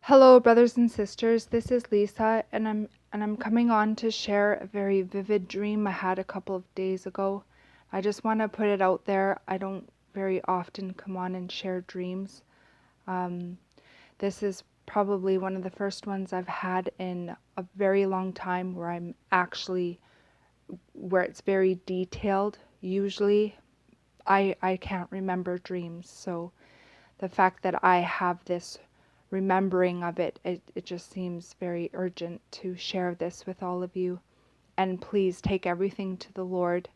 Hello, brothers and sisters. This is Lisa, and I'm coming on to share a very vivid dream I had a couple of days ago. I just want to put it out there. I don't very often come on and share dreams. This is probably one of the first ones I've had in a very long time where it's very detailed. Usually, I can't remember dreams, so the fact that I have this remembering of it just seems very urgent to share this with all of you. And please take everything to the Lord.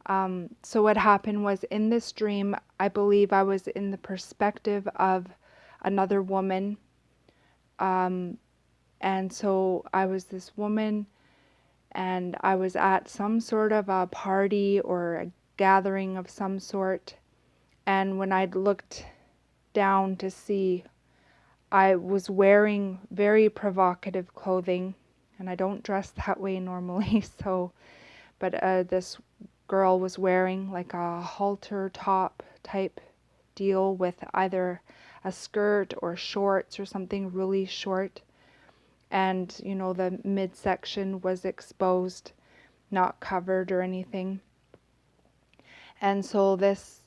So what happened was, in this dream, I believe I was in the perspective of another woman. And so I was this woman, and I was at some sort of a party or a gathering of some sort. And when I'd looked down to see, I was wearing very provocative clothing, and I don't dress that way normally. But this girl was wearing like a halter top type deal with either a skirt or shorts or something really short. And, the midsection was exposed, not covered or anything. And so this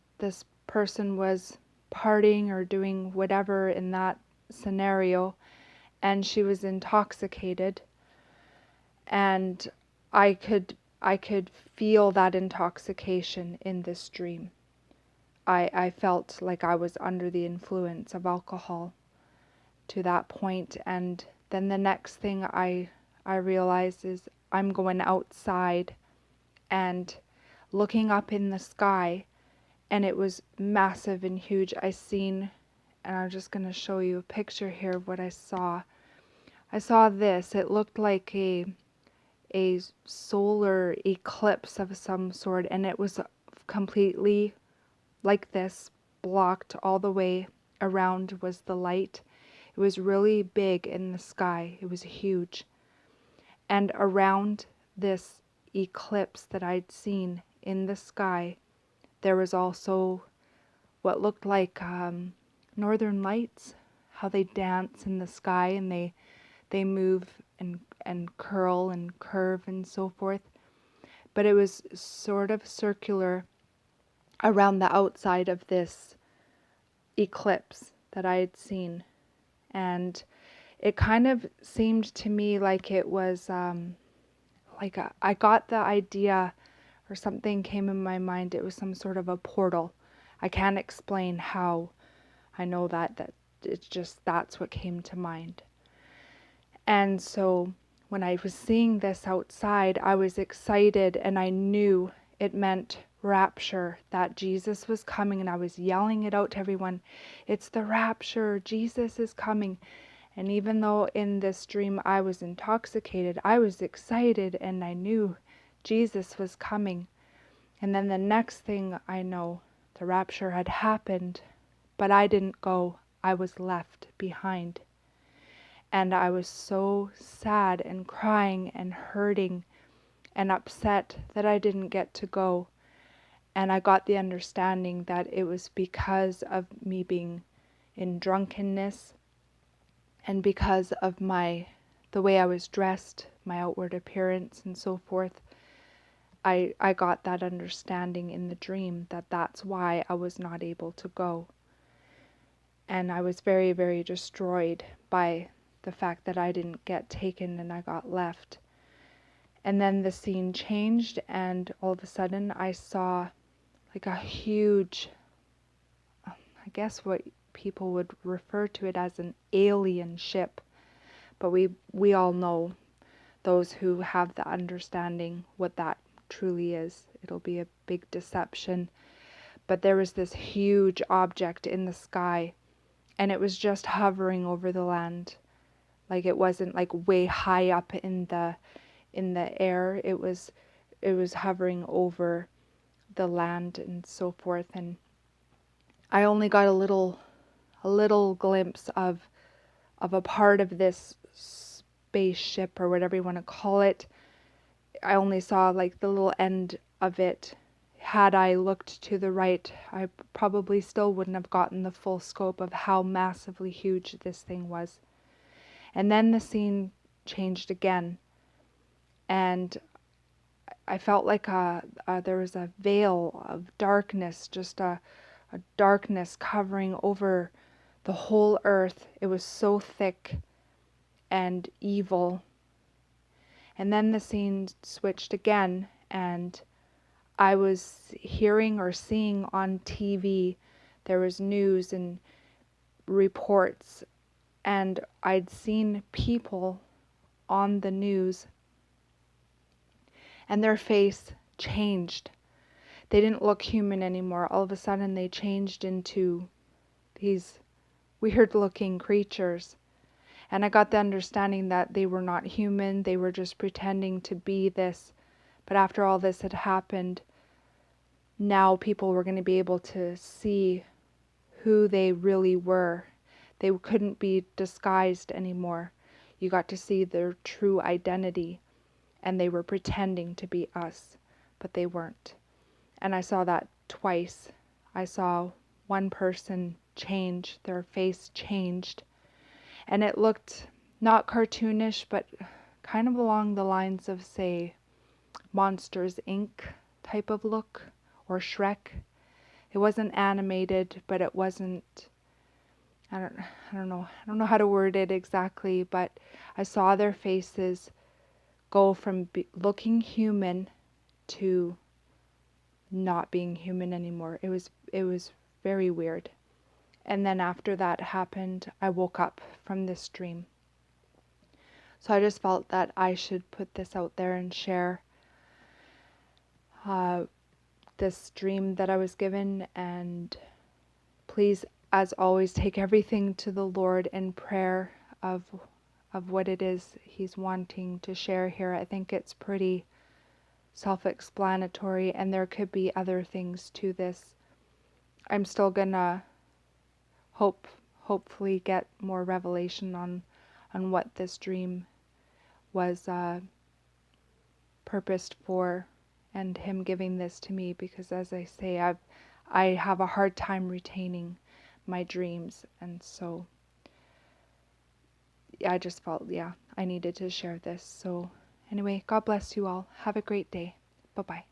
person was partying or doing whatever in that scenario, and she was intoxicated, and I could feel that intoxication in this dream. I felt like I was under the influence of alcohol to that point. And then the next thing I realized is I'm going outside and looking up in the sky, and it was massive and huge. And I'm just going to show you a picture here of what I saw. I saw this. It looked like a solar eclipse of some sort, and it was completely like this, blocked all the way around was the light. It was really big in the sky. It was huge. And around this eclipse that I'd seen in the sky, there was also what looked like northern lights, how they dance in the sky, and they move and curl and curve and so forth. But it was sort of circular around the outside of this eclipse that I had seen. And it kind of seemed to me like it was I got the idea, or something came in my mind. It was some sort of a portal. I can't explain how I know that it's just, that's what came to mind. And so when I was seeing this outside, I was excited, and I knew it meant rapture, that Jesus was coming, and I was yelling it out to everyone. It's the rapture, Jesus is coming. And even though in this dream I was intoxicated, I was excited, and I knew Jesus was coming. And then the next thing I know, the rapture had happened, but I didn't go. I was left behind. And I was so sad and crying and hurting and upset that I didn't get to go. And I got the understanding that it was because of me being in drunkenness, and because of the way I was dressed, my outward appearance and so forth. I got that understanding in the dream that that's why I was not able to go. And I was very, very destroyed by the fact that I didn't get taken and I got left. And then the scene changed, and all of a sudden I saw like a huge, I guess what people would refer to it as an alien ship. But we all know, those who have the understanding, what that truly is. It'll be a big deception. But there was this huge object in the sky, and it was just hovering over the land. Like, it wasn't like way high up in the air. It was hovering over the land and so forth. And I only got a little glimpse of a part of this spaceship, or whatever you want to call it. I only saw like the little end of it had I looked to the right, I probably still wouldn't have gotten the full scope of how massively huge this thing was. And then the scene changed again, and I felt like there was a veil of darkness, just a darkness covering over the whole earth. It was so thick and evil. And then the scene switched again, and I was hearing or seeing on TV, there was news and reports, and I'd seen people on the news, and their face changed. They didn't look human anymore. All of a sudden they changed into these weird looking creatures. And I got the understanding that they were not human, they were just pretending to be this. But after all this had happened, now people were going to be able to see who they really were. They couldn't be disguised anymore. You got to see their true identity, and they were pretending to be us, but they weren't. And I saw that twice. I saw one person change, their face changed, and it looked not cartoonish, but kind of along the lines of, say, Monsters, Inc. type of look, or Shrek. It wasn't animated, but it wasn't, I don't know how to word it exactly, but I saw their faces go from looking human to not being human anymore. It was very weird. And then after that happened, I woke up from this dream. So I just felt that I should put this out there and share this dream that I was given. And please, as always, take everything to the Lord in prayer of what it is He's wanting to share here. I think it's pretty self-explanatory, and there could be other things to this. I'm still gonna hopefully get more revelation on what this dream was purposed for, and Him giving this to me, because as I say, I have a hard time retaining my dreams, and so I just felt, I needed to share this. So anyway, God bless you all. Have a great day. Bye-bye.